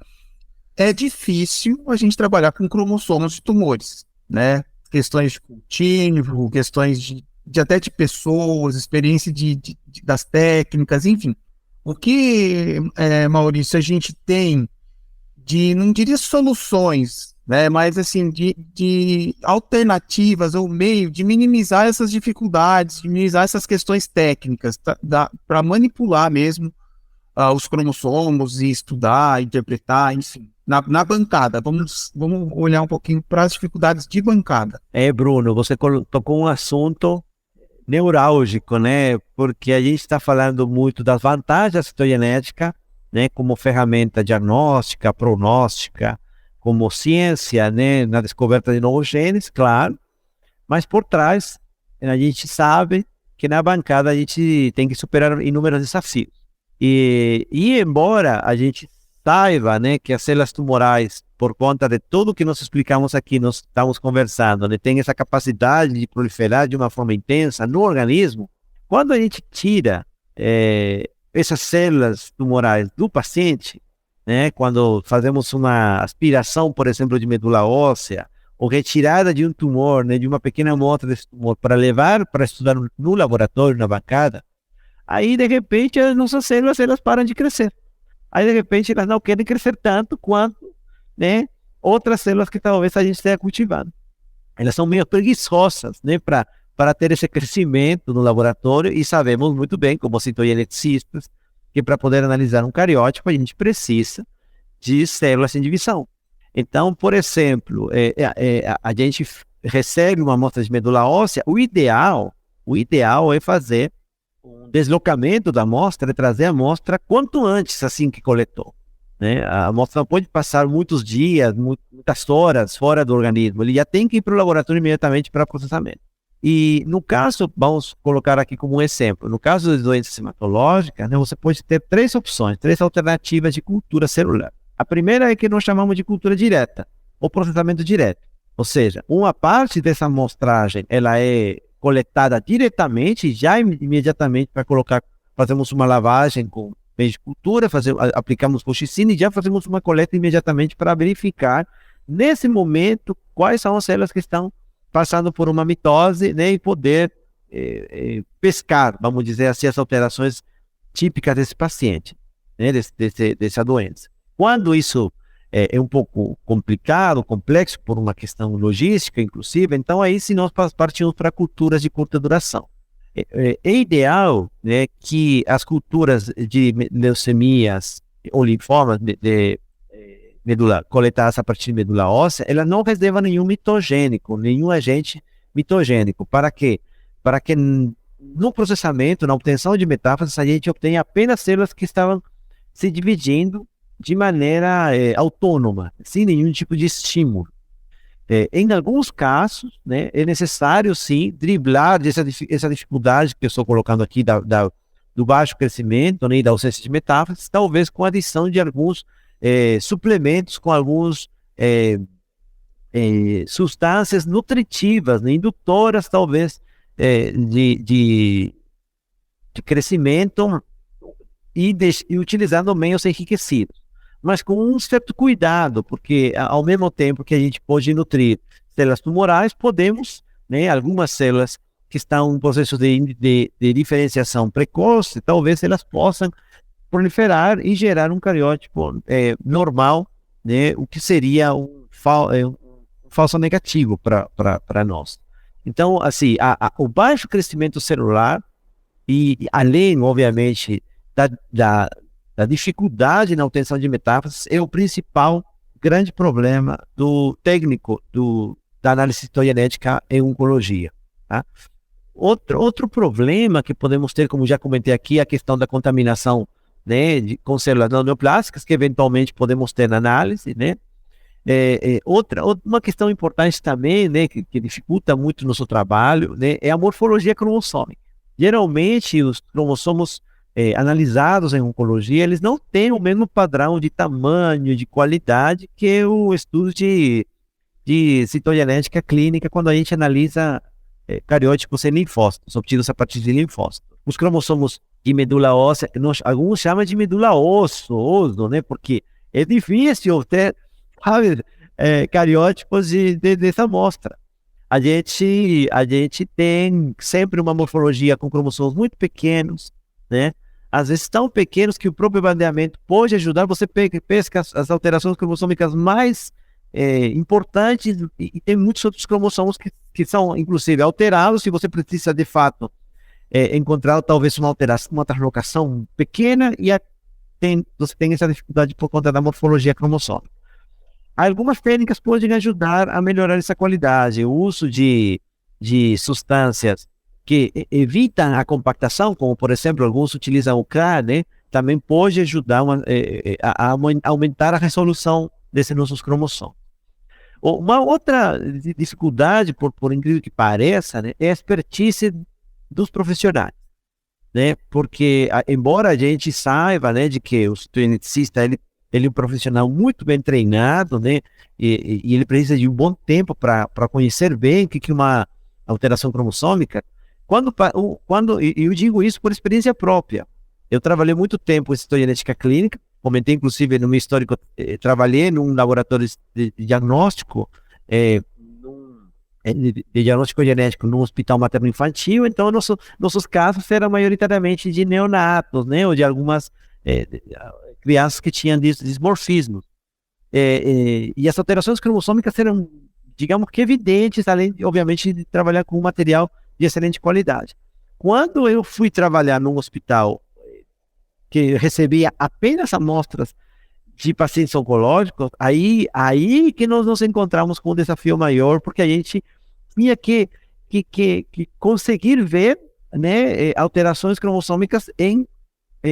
é difícil a gente trabalhar com cromossomos de tumores, né? Questões de cultivo, questões até de pessoas, experiência das técnicas, enfim. O que, Maurício, a gente tem não diria soluções, né, mas assim, de alternativas ou meio de minimizar essas dificuldades, de minimizar essas questões técnicas, para manipular mesmo os cromossomos e estudar, interpretar, enfim. Na bancada, vamos olhar um pouquinho para as dificuldades de bancada. Bruno, você tocou um assunto neurálgico, né? Porque a gente está falando muito das vantagens da citogenética, né? Como ferramenta diagnóstica, prognóstica, como ciência, né? Na descoberta de novos genes, claro. Mas por trás, a gente sabe que na bancada a gente tem que superar inúmeros desafios. E embora a gente saiba, né, que as células tumorais, por conta de tudo que nós explicamos aqui, nós estamos conversando, né, tem essa capacidade de proliferar de uma forma intensa no organismo, quando a gente tira essas células tumorais do paciente, né, quando fazemos uma aspiração, por exemplo, de medula óssea, ou retirada de um tumor, né, de uma pequena amostra desse tumor, para levar para estudar no laboratório, na bancada, aí, de repente, as nossas células elas param de crescer. Aí, de repente, elas não querem crescer tanto quanto, né, outras células que talvez a gente esteja cultivando. Elas são meio preguiçosas, né, para ter esse crescimento no laboratório, e sabemos muito bem, como citogeneticistas, que para poder analisar um cariótipo, a gente precisa de células em divisão. Então, por exemplo, a gente recebe uma amostra de medula óssea, o ideal é fazer um deslocamento da amostra, trazer a amostra quanto antes, assim que coletou, né? A amostra não pode passar muitos dias, muitas horas fora do organismo, ele já tem que ir para o laboratório imediatamente para processamento. E no caso, vamos colocar aqui como um exemplo, no caso de doenças hematológicas, né, você pode ter três opções, três alternativas de cultura celular. A primeira é que nós chamamos de cultura direta, ou processamento direto, ou seja, uma parte dessa amostragem, ela é coletada diretamente, já imediatamente para colocar, fazemos uma lavagem com meio de cultura, aplicamos colchicina e já fazemos uma coleta imediatamente para verificar, nesse momento, quais são as células que estão passando por uma mitose, né, e poder pescar, vamos dizer assim, as alterações típicas desse paciente, né, dessa doença. Quando isso é um pouco complicado, complexo, por uma questão logística, inclusive, então aí sim nós partimos para culturas de curta duração. É ideal, né, que as culturas de leucemias ou linfomas de medula, coletadas a partir de medula óssea, elas não recebam nenhum mitogênico, nenhum agente mitogênico. Para quê? Para que no processamento, na obtenção de metástases, a gente obtenha apenas células que estavam se dividindo de maneira autônoma, sem nenhum tipo de estímulo. Em alguns casos, né, é necessário, sim, driblar essa dificuldade que eu estou colocando aqui do baixo crescimento, né, e da ausência de metástases, talvez com a adição de alguns suplementos, com alguns substâncias nutritivas, né, indutoras, talvez, de crescimento e utilizando meios enriquecidos. Mas com um certo cuidado, porque ao mesmo tempo que a gente pode nutrir células tumorais, podemos, né, algumas células que estão em processo de diferenciação precoce, talvez elas possam proliferar e gerar um cariótipo normal, né, o que seria um falso negativo para nós. Então, assim, o baixo crescimento celular e além, obviamente, da dificuldade na obtenção de metástases é o principal grande problema do técnico da análise citogenética em oncologia. Tá? Outro problema que podemos ter, como já comentei aqui, é a questão da contaminação, né, com células não neoplásticas, que eventualmente podemos ter na análise, né? Uma questão importante também, né, que dificulta muito o nosso trabalho, né, é a morfologia cromossômica. Geralmente, os cromossomos analisados em oncologia, eles não têm o mesmo padrão de tamanho, de qualidade que o estudo de citogenética clínica, quando a gente analisa cariótipos em linfócitos, obtidos a partir de linfócitos. Os cromossomos de medula óssea, alguns chamam de medula osso, né? Porque é difícil ter, sabe, cariótipos dessa amostra. A gente tem sempre uma morfologia com cromossomos muito pequenos, né? Às vezes tão pequenos que o próprio bandeamento pode ajudar. Você pesca as alterações cromossômicas mais importantes, e tem muitos outros cromossomos que são, inclusive, alterados, se você precisa, de fato, encontrar talvez uma alteração, uma translocação pequena, e você tem essa dificuldade por conta da morfologia cromossômica. Algumas técnicas podem ajudar a melhorar essa qualidade. O uso de substâncias que evitam a compactação, como, por exemplo, alguns utilizam o CRA, né? Também pode ajudar a aumentar a resolução desses nossos cromossomos. Uma outra dificuldade, por incrível que pareça, né, é a expertise dos profissionais, né? Porque, embora a gente saiba, né, de que o geneticista ele é um profissional muito bem treinado, né, e ele precisa de um bom tempo para conhecer bem o que é uma alteração cromossômica. Quando eu digo isso por experiência própria, eu trabalhei muito tempo em citogenética clínica, comentei inclusive no meu histórico, trabalhei num laboratório de diagnóstico, de diagnóstico genético num hospital materno-infantil. Então nossos casos eram maioritariamente de neonatos, né, ou de algumas crianças que tinham dismorfismo. E as alterações cromossômicas eram, digamos que evidentes, além, obviamente, de trabalhar com um material de excelente qualidade. Quando eu fui trabalhar num hospital que recebia apenas amostras de pacientes oncológicos, aí que nós nos encontramos com um desafio maior, porque a gente tinha que conseguir ver, né, alterações cromossômicas em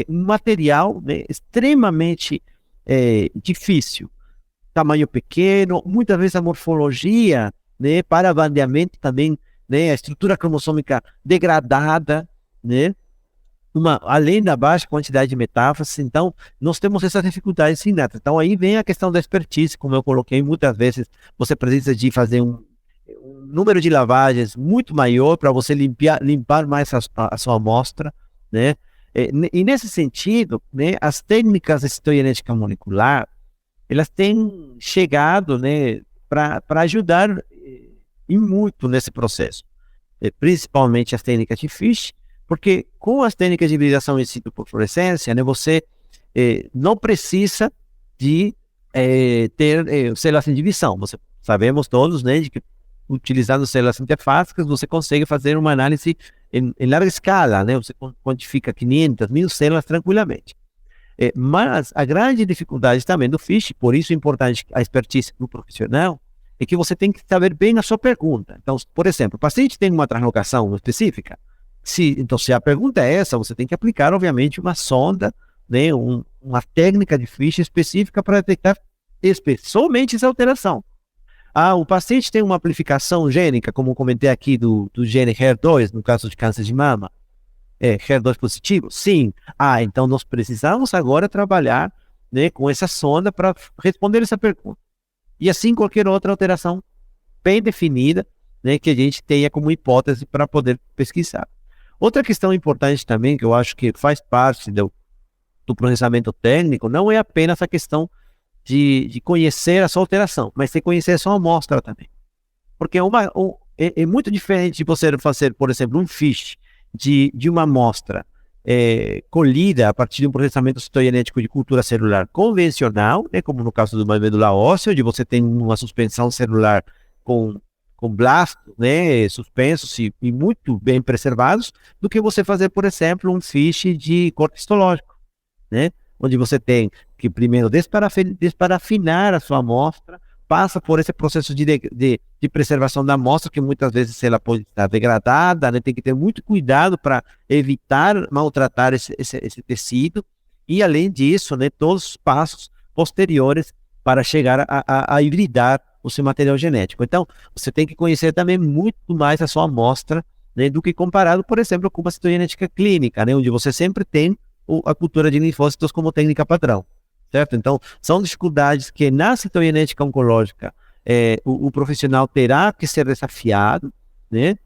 um material, né, extremamente difícil, tamanho pequeno, muitas vezes a morfologia, né, para bandeamento também, né, a estrutura cromossômica degradada, né, além da baixa quantidade de metáfases. Então nós temos essas dificuldades inatas. Então aí vem a questão da expertise, como eu coloquei. Muitas vezes você precisa de fazer um número de lavagens muito maior para você limpar mais a sua amostra, né? E nesse sentido, né, as técnicas de citogenética molecular, elas têm chegado, né, para ajudar e muito nesse processo, principalmente as técnicas de FISH, porque com as técnicas de hibridação in situ por fluorescência, né, você não precisa de ter células em divisão. Sabemos todos, né, de que utilizando células interfásicas você consegue fazer uma análise em larga escala, né? Você quantifica 500, 1000 células tranquilamente. Mas a grande dificuldade também do FISH, por isso é importante a expertise do profissional, é que você tem que saber bem a sua pergunta. Então, por exemplo, o paciente tem uma translocação específica. Então, se a pergunta é essa, você tem que aplicar, obviamente, uma sonda, né, uma técnica de FISH específica para detectar somente essa alteração. O paciente tem uma amplificação gênica, como eu comentei aqui, do gene HER2, no caso de câncer de mama. HER2 positivo? Sim. Então nós precisamos agora trabalhar, né, com essa sonda para responder essa pergunta. E assim qualquer outra alteração bem definida, né, que a gente tenha como hipótese para poder pesquisar. Outra questão importante também, que eu acho que faz parte do processamento técnico, não é apenas a questão de conhecer a sua alteração, mas de conhecer a sua amostra também. Porque é muito diferente de você fazer, por exemplo, um FISH de uma amostra colhida a partir de um processamento citogenético de cultura celular convencional, né, como no caso de uma medula óssea, onde você tem uma suspensão celular com blastos, né, suspensos e muito bem preservados, do que você fazer, por exemplo, um FISH de corte histológico, né, onde você tem que primeiro desparafinar a sua amostra, passa por esse processo de preservação da amostra, que muitas vezes ela pode estar degradada, né? Tem que ter muito cuidado para evitar maltratar esse tecido, e além disso, né, todos os passos posteriores para chegar a hibridar o seu material genético. Então, você tem que conhecer também muito mais a sua amostra, né, do que comparado, por exemplo, com uma citogenética clínica, né, onde você sempre tem a cultura de linfócitos como técnica padrão, certo? Então, são dificuldades que na citogenética oncológica o profissional terá que ser desafiado, né?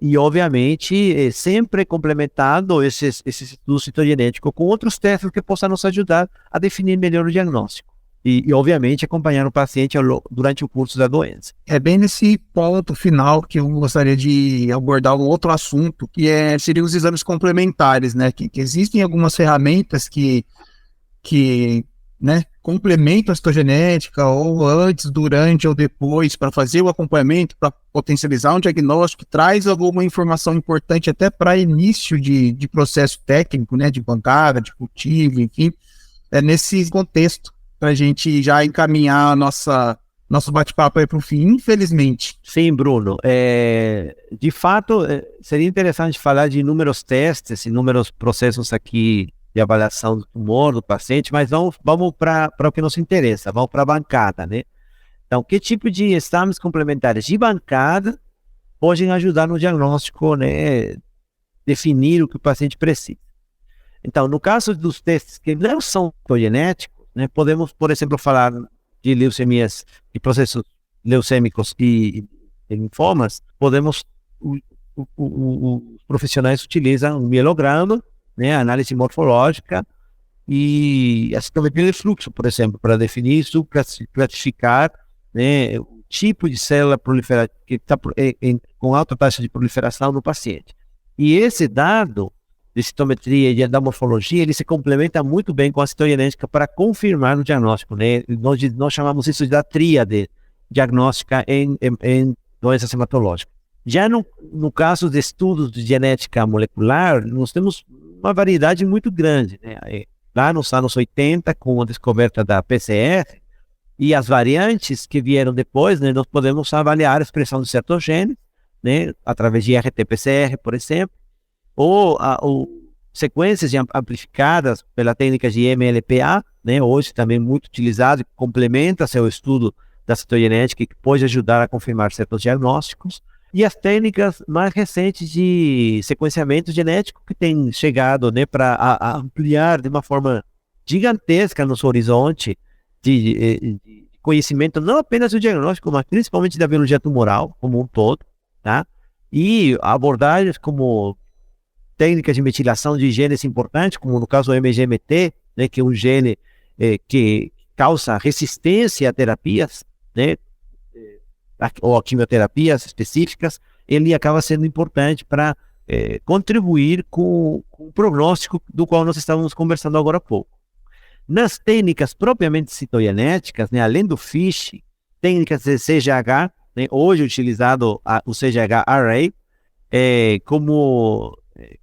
E, obviamente, sempre complementando esse estudo citogenético com outros testes que possam nos ajudar a definir melhor o diagnóstico. E obviamente, acompanhar o paciente durante o curso da doença. É bem nesse ponto final que eu gostaria de abordar um outro assunto, que seriam os exames complementares, né? Que existem algumas ferramentas que né, complementam a citogenética, ou antes, durante ou depois, para fazer o acompanhamento, para potencializar um diagnóstico, que traz alguma informação importante até para início de processo técnico, né, de bancada, de cultivo, enfim, nesse contexto, para a gente já encaminhar nosso bate-papo aí para o fim, infelizmente. Sim, Bruno. De fato, seria interessante falar de inúmeros testes, inúmeros processos aqui de avaliação do tumor do paciente, mas vamos para o que nos interessa, vamos para a bancada, né? Então, que tipo de exames complementares de bancada podem ajudar no diagnóstico, né? Definir o que o paciente precisa. Então, no caso dos testes que não são citogenéticos, né, podemos, por exemplo, falar de leucemias e processos leucêmicos e linfomas, os profissionais utilizam o mielograma, né, análise morfológica e a citometria de fluxo, por exemplo, para definir isso, classificar, né, o tipo de célula proliferativa que está com alta taxa de proliferação no paciente. E esse dado de citometria e da morfologia, ele se complementa muito bem com a citogenética para confirmar o diagnóstico, né? Nós chamamos isso da tríade diagnóstica em doenças hematológicas. Já no caso de estudos de genética molecular, nós temos uma variedade muito grande, né? Lá nos anos 80, com a descoberta da PCR e as variantes que vieram depois, né, nós podemos avaliar a expressão de certos genes, né, através de RT-PCR, por exemplo, ou sequências amplificadas pela técnica de MLPA, né, hoje também muito utilizado, que complementa seu estudo da citogenética e que pode ajudar a confirmar certos diagnósticos, e as técnicas mais recentes de sequenciamento genético que têm chegado, né, para ampliar de uma forma gigantesca nosso horizonte de conhecimento, não apenas do diagnóstico, mas principalmente da biologia tumoral como um todo, tá? E abordagens como técnicas de metilação de genes importantes, como no caso do MGMT, né, que é um gene que causa resistência a terapias, né, ou a quimioterapias específicas, ele acaba sendo importante para contribuir com o prognóstico do qual nós estávamos conversando agora há pouco. Nas técnicas propriamente citogenéticas, né, além do FISH, técnicas de CGH, né, hoje utilizado o CGH-Array,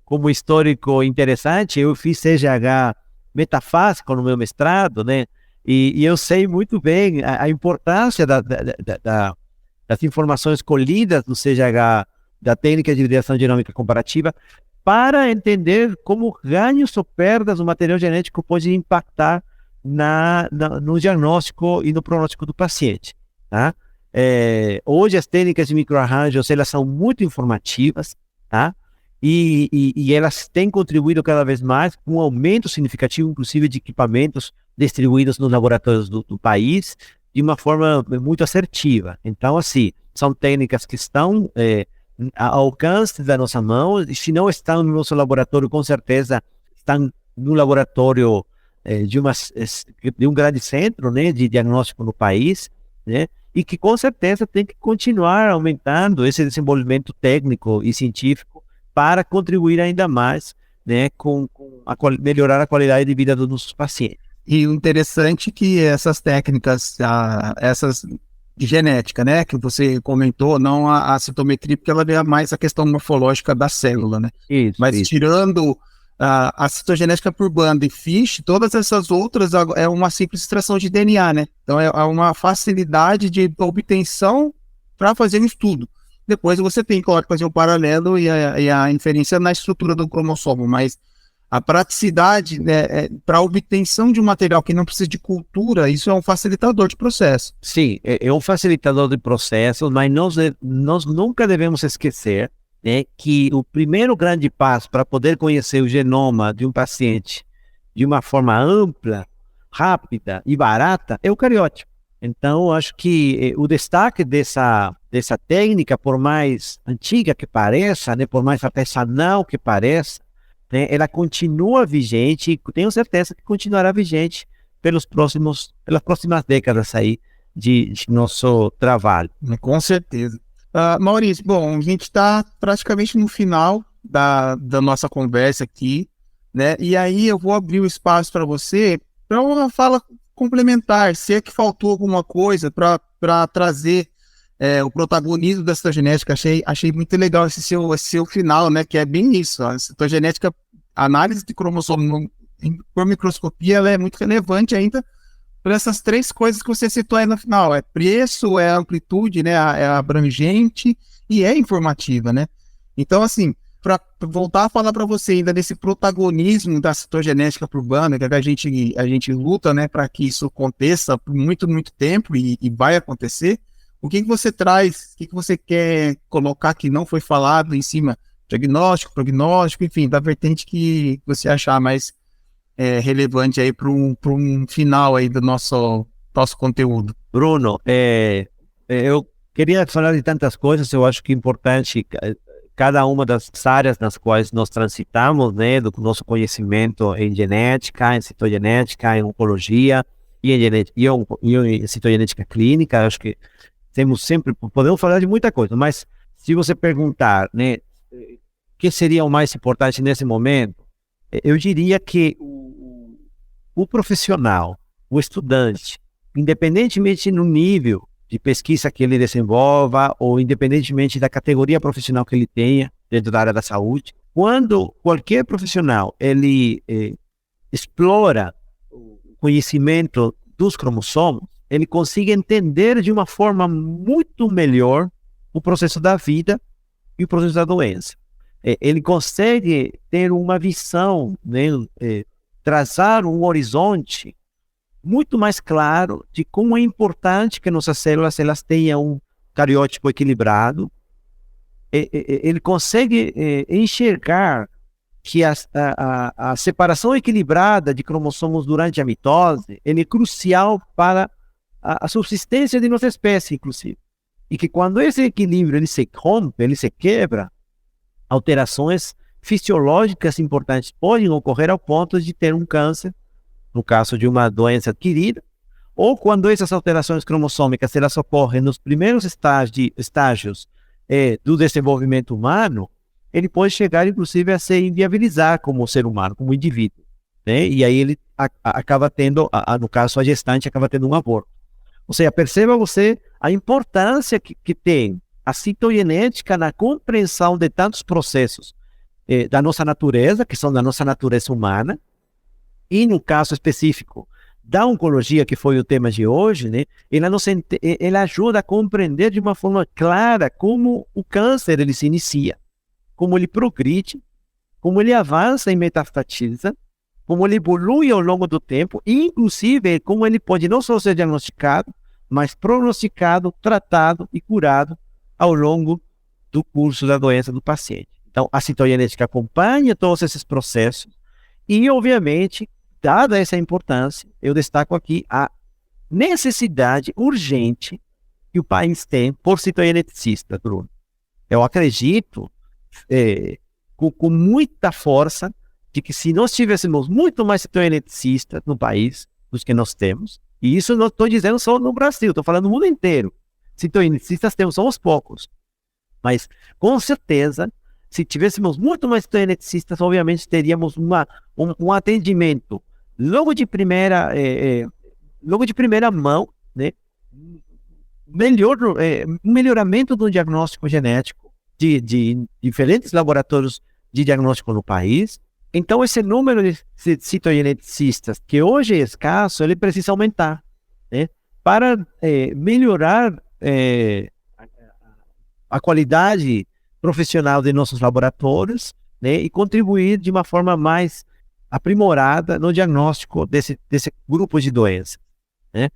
como histórico interessante, eu fiz CGH metafásico no meu mestrado, né, e eu sei muito bem a importância das informações colhidas do CGH, da técnica de hibridação genômica comparativa, para entender como ganhos ou perdas do material genético podem impactar no diagnóstico e no prognóstico do paciente, tá? Hoje as técnicas de microarranjos, elas são muito informativas, tá? E elas têm contribuído cada vez mais com um aumento significativo, inclusive, de equipamentos distribuídos nos laboratórios do país, de uma forma muito assertiva. Então, assim, são técnicas que estão ao alcance da nossa mão, e se não estão no nosso laboratório, com certeza estão no laboratório de um grande centro, né, de diagnóstico no país, né, e que com certeza tem que continuar aumentando esse desenvolvimento técnico e científico para contribuir ainda mais, né, com melhorar a qualidade de vida dos nossos pacientes. E o interessante é que essas técnicas, essas de genética, né, que você comentou, não a citometria, porque ela vê mais a questão morfológica da célula, né? Mas tirando a citogenética por banda e FISH, todas essas outras é uma simples extração de DNA, né? Então é uma facilidade de obtenção para fazer um estudo. Depois você tem, claro, que fazer um paralelo e a inferência na estrutura do cromossomo, mas a praticidade, né, para a obtenção de um material que não precisa de cultura, isso é um facilitador de processo. Sim, é um facilitador de processos, mas nós nunca devemos esquecer, né, que o primeiro grande passo para poder conhecer o genoma de um paciente de uma forma ampla, rápida e barata, é o cariótipo. Então, acho que o destaque dessa técnica, por mais antiga que pareça, né, por mais artesanal que pareça, né, ela continua vigente e tenho certeza que continuará vigente pelas próximas décadas aí de nosso trabalho. Com certeza. Maurício, bom, a gente está praticamente no final da nossa conversa aqui, né? E aí eu vou abrir o espaço para você para uma fala complementar, se é que faltou alguma coisa para trazer o protagonismo da citogenética. Achei muito legal esse seu final, né? Que é bem isso. A citogenética, a análise de cromossomo por microscopia, ela é muito relevante ainda por essas 3 coisas que você citou aí no final. É preço, é amplitude, né? É abrangente e é informativa, né? Então, assim, para voltar a falar para você ainda desse protagonismo da citogenética urbana, que a gente luta, né, para que isso aconteça por muito, muito tempo e vai acontecer, o que você traz, o que você quer colocar que não foi falado em cima? Prognóstico, enfim, da vertente que você achar mais relevante aí para um final aí do nosso conteúdo. Bruno, eu queria falar de tantas coisas. Eu acho que é importante cada uma das áreas nas quais nós transitamos, né, do nosso conhecimento em genética, em citogenética, em oncologia e em citogenética clínica. Acho que podemos falar de muita coisa, mas se você perguntar, né, o que seria o mais importante nesse momento, eu diria que o profissional, o estudante, independentemente no nível de pesquisa que ele desenvolva ou independentemente da categoria profissional que ele tenha dentro da área da saúde, quando qualquer profissional ele explora o conhecimento dos cromossomos, ele consegue entender de uma forma muito melhor o processo da vida e o processo da doença. Ele consegue ter uma visão, né, traçar um horizonte muito mais claro de como é importante que nossas células elas tenham um cariótipo equilibrado. Ele consegue enxergar que a separação equilibrada de cromossomos durante a mitose é crucial para a subsistência de nossa espécie, inclusive. E que quando esse equilíbrio ele se rompe, ele se quebra, alterações fisiológicas importantes podem ocorrer ao ponto de ter um câncer, no caso de uma doença adquirida, ou quando essas alterações cromossômicas elas ocorrem nos primeiros estágios do desenvolvimento humano, ele pode chegar, inclusive, a se inviabilizar como ser humano, como indivíduo, né? E aí ele acaba tendo, no caso, a gestante acaba tendo um aborto. Ou seja, perceba você a importância que tem a citogenética na compreensão de tantos processos da nossa natureza, que são da nossa natureza humana, e no caso específico da oncologia, que foi o tema de hoje, né, ela ajuda a compreender de uma forma clara como o câncer ele se inicia, como ele progride, como ele avança e metastatiza, como ele evolui ao longo do tempo, e inclusive como ele pode não só ser diagnosticado, mas prognosticado, tratado e curado ao longo do curso da doença do paciente. Então, a citogenética acompanha todos esses processos e, obviamente, dada essa importância, eu destaco aqui a necessidade urgente que o país tem por citogeneticistas, Bruno. Eu acredito com muita força de que se nós tivéssemos muito mais citogeneticistas no país dos que nós temos, e isso não estou dizendo só no Brasil, estou falando no mundo inteiro. Citogeneticistas somos poucos, mas com certeza, se tivéssemos muito mais citogeneticistas, obviamente teríamos um atendimento logo de primeira mão, né? Um melhoramento do diagnóstico genético de diferentes laboratórios de diagnóstico no país. Então, esse número de citogeneticistas, que hoje é escasso, ele precisa aumentar, né? Para melhorar a qualidade profissional de nossos laboratórios, né? E contribuir de uma forma mais aprimorada no diagnóstico desse grupo de doenças, né?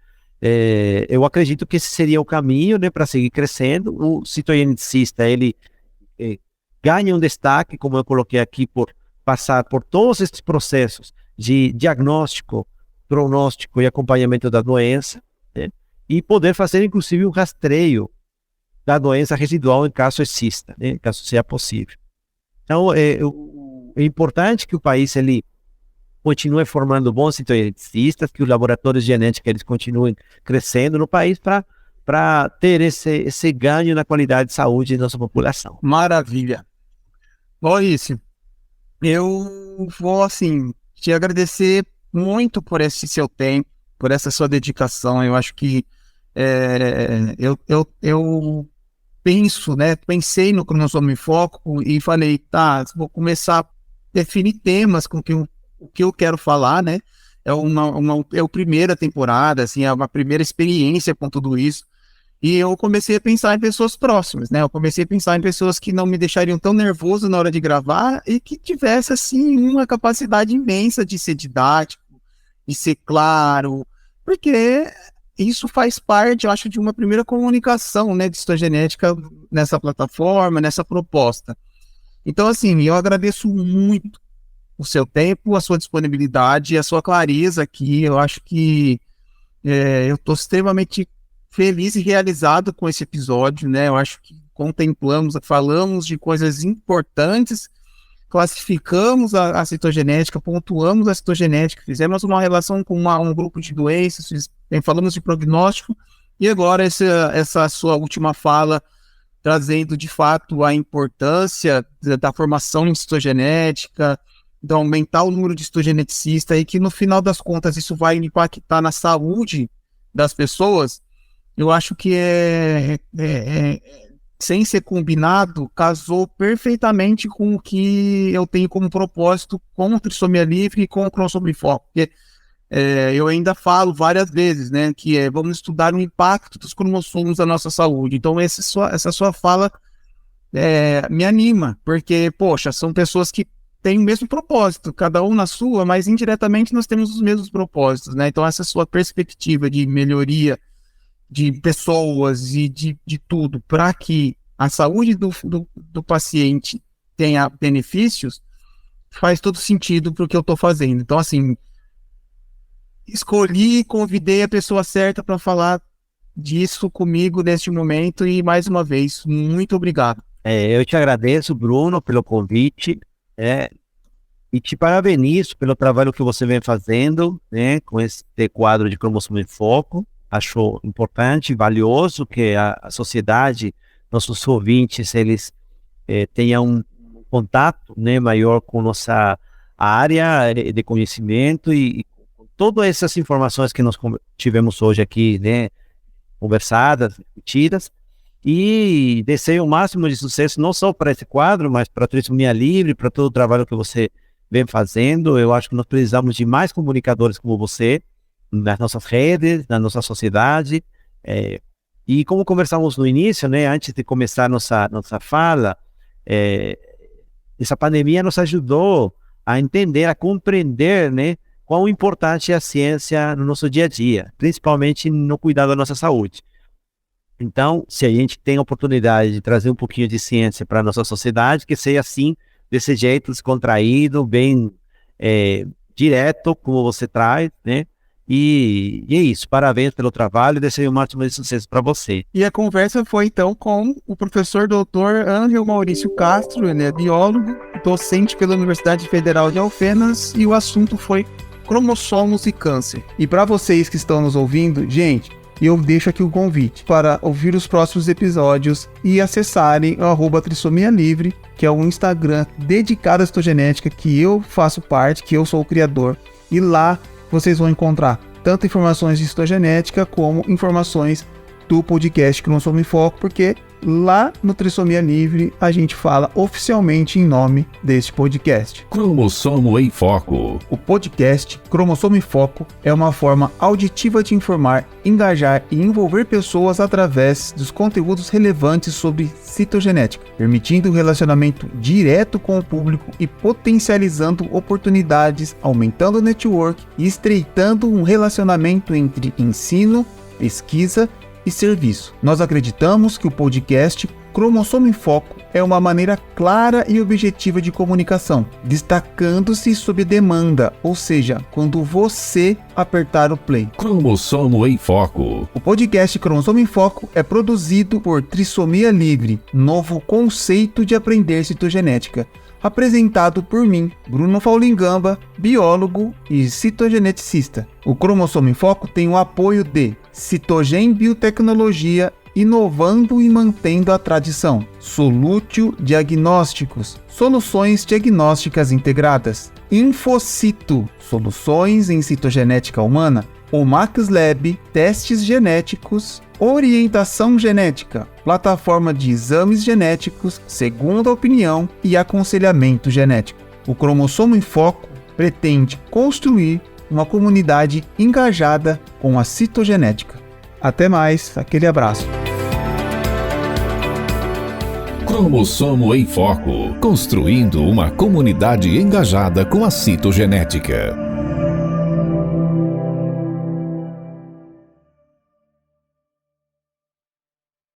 Eu acredito que esse seria o caminho, né, para seguir crescendo. O citogeneticista, ele ganha um destaque, como eu coloquei aqui, por passar por todos esses processos de diagnóstico, pronóstico e acompanhamento da doença, né? E poder fazer, inclusive, um rastreio da doença residual em caso exista, né? Em caso seja possível. Então, é importante que o país ele continue formando bons citogenetistas, que os laboratórios genéticos eles continuem crescendo no país para ter esse ganho na qualidade de saúde da nossa população. Maravilha. Maurício, eu vou, assim, te agradecer muito por esse seu tempo, por essa sua dedicação. Eu acho que eu penso, né? Pensei no Cromossoma em Foco e falei, tá, vou começar a definir temas com o que eu quero falar, né? É a primeira temporada, assim, é uma primeira experiência com tudo isso. E eu comecei a pensar em pessoas próximas, né? Eu comecei a pensar em pessoas que não me deixariam tão nervoso na hora de gravar e que tivesse, assim, uma capacidade imensa de ser didático, de ser claro, porque isso faz parte, eu acho, de uma primeira comunicação, né, de citogenética nessa plataforma, nessa proposta. Então, assim, eu agradeço muito o seu tempo, a sua disponibilidade, a sua clareza aqui. Eu acho que eu estou extremamente feliz e realizado com esse episódio, né? Eu acho que falamos de coisas importantes, classificamos a citogenética, pontuamos a citogenética, fizemos uma relação com um grupo de doenças, falamos de prognóstico, e agora essa sua última fala, trazendo de fato a importância da formação em citogenética, de aumentar o número de citogeneticistas, e que no final das contas isso vai impactar na saúde das pessoas. Eu acho que sem ser combinado, casou perfeitamente com o que eu tenho como propósito com o Trissomia Livre e com o Cromossoma em Foco. Porque eu ainda falo várias vezes, né, que vamos estudar o impacto dos cromossomos na nossa saúde. Então essa sua fala me anima, porque, poxa, são pessoas que têm o mesmo propósito, cada um na sua, mas indiretamente nós temos os mesmos propósitos, né? Então essa sua perspectiva de melhoria de pessoas e de tudo, para que a saúde do paciente tenha benefícios, faz todo sentido para o que eu estou fazendo. Então, assim, escolhi e convidei a pessoa certa para falar disso comigo neste momento, e mais uma vez, muito obrigado. Eu te agradeço, Bruno, pelo convite, e te parabenizo pelo trabalho que você vem fazendo, né, com esse quadro de Cromossoma em Foco. Acho importante, valioso que a sociedade, nossos ouvintes, eles tenham um contato, né, maior com nossa área de conhecimento e com todas essas informações que nós tivemos hoje aqui, né, conversadas, discutidas, e desejo o máximo de sucesso, não só para esse quadro, mas para a Trissomia Livre, para todo o trabalho que você vem fazendo. Eu acho que nós precisamos de mais comunicadores como você, nas nossas redes, na nossa sociedade, e como conversamos no início, né, antes de começar nossa fala, essa pandemia nos ajudou a entender, a compreender, né, quão importante é a ciência no nosso dia a dia, principalmente no cuidado da nossa saúde. Então, se a gente tem a oportunidade de trazer um pouquinho de ciência para a nossa sociedade, que seja assim, desse jeito, descontraído, bem direto, como você traz, né? E é isso, parabéns pelo trabalho e desejo o máximo de sucesso para você. E a conversa foi então com o professor Dr. Ângelo Maurício Castro. Ele é biólogo, docente pela Universidade Federal de Alfenas, e o assunto foi cromossomos e câncer. E para vocês que estão nos ouvindo, gente, eu deixo aqui o convite para ouvir os próximos episódios e acessarem o @Trissomia Livre, que é um Instagram dedicado à citogenética, que eu faço parte, que eu sou o criador, e lá vocês vão encontrar tanto informações de citogenética como informações do podcast Cromossoma em Foco, porque lá no Trissomia Livre a gente fala oficialmente em nome deste podcast. Cromossomo em Foco. O podcast Cromossoma em Foco é uma forma auditiva de informar, engajar e envolver pessoas através dos conteúdos relevantes sobre citogenética, permitindo o relacionamento direto com o público e potencializando oportunidades, aumentando o network e estreitando um relacionamento entre ensino, pesquisa e serviço. Nós acreditamos que o podcast Cromossomo em Foco é uma maneira clara e objetiva de comunicação, destacando-se sob demanda, ou seja, quando você apertar o play. Cromossomo em Foco. O podcast Cromossomo em Foco é produzido por Trissomia Livre, novo conceito de aprender citogenética, apresentado por mim, Bruno Faulingamba, biólogo e citogeneticista. O Cromossomo em Foco tem o apoio de Citogen Biotecnologia, inovando e mantendo a tradição. Solútil Diagnósticos, soluções diagnósticas integradas. Infocito, soluções em citogenética humana. O Max Lab, testes genéticos. Orientação genética, plataforma de exames genéticos, segunda opinião e aconselhamento genético. O Cromossomo em Foco pretende construir uma comunidade engajada com a citogenética. Até mais, aquele abraço. Cromossomo em Foco, construindo uma comunidade engajada com a citogenética.